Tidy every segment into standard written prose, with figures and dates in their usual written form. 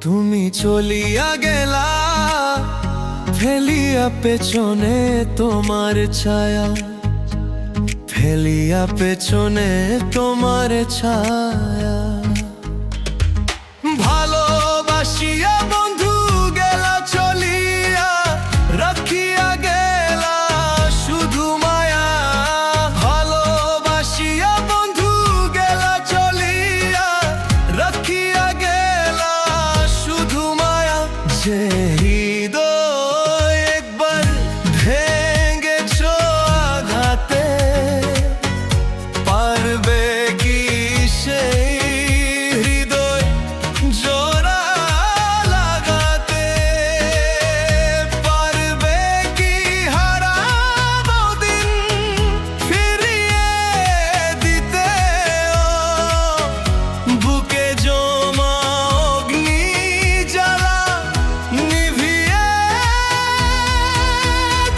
তুমি চলিয়া গেলা, ফেলিয়া পেছনে তোমার ছায়া, ফেলিয়া পেছনে তোমার ছায়া। ভালোবাসিয়া বন্ধু গেলা চলিয়া, রাখিয়া গেলা শুধু মায়া। ভালোবাসিয়া বন্ধু গেলা চলিয়া, রাখিয়া গেলা শুধু মায়া। যে হৃদয় একবার ভেঙেছ আঘাতে, পারবে কি সেই হৃদয় জোড়া লাগাতে? পারবে কি হারানো দিন ফিরিয়ে দিতে? বুকে জমা অগ্নি জ্বালা নিভিয়ে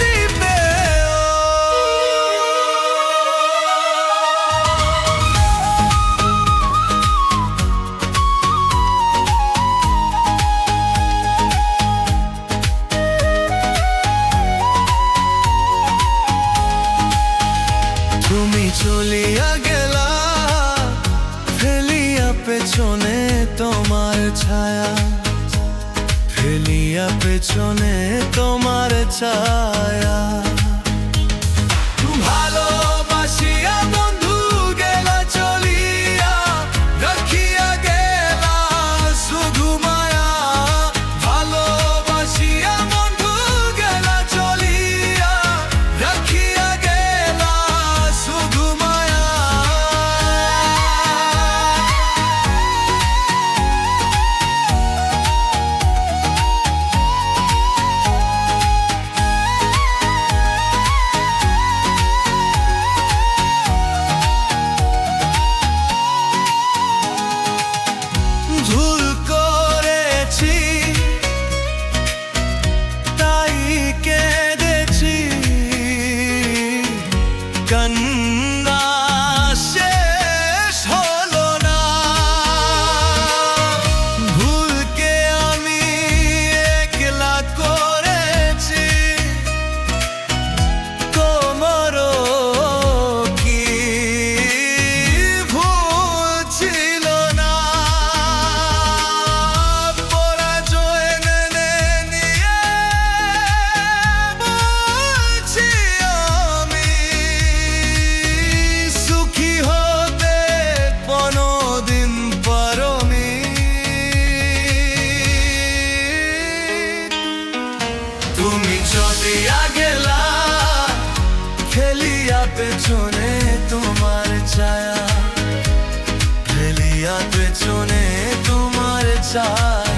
দিতে। তুমি চলিয়া গেলা, ফেলিয়া পেছনে তোমার ছায়া, ফেলিয়া পেছনে তোমার ছায়া। ভালোবাসিয়া বন্ধু গেলা চলিয়া, রাখিয়া গেলা শুধু মায়া। ভালোবাসিয়া বন্ধু গেলা চলিয়া, রাখিয়া গেলা শুধু মায়া। ভুল করেছি তাই কেঁদেছি, কান্না শেষ হলো না। ভুলকে আমি একলা করেছি, তোমারও কি ভুল ছিল না? পরাজয় মেনে নিয়ে বলছি আমি, সুখী হতে কোনোদিন পারোনি। তুমি চলিয়া গেলা, ফেলিয়া পেছনে তোমার ছায়া, ফেলিয়া পেছনে তোমার ছায়া।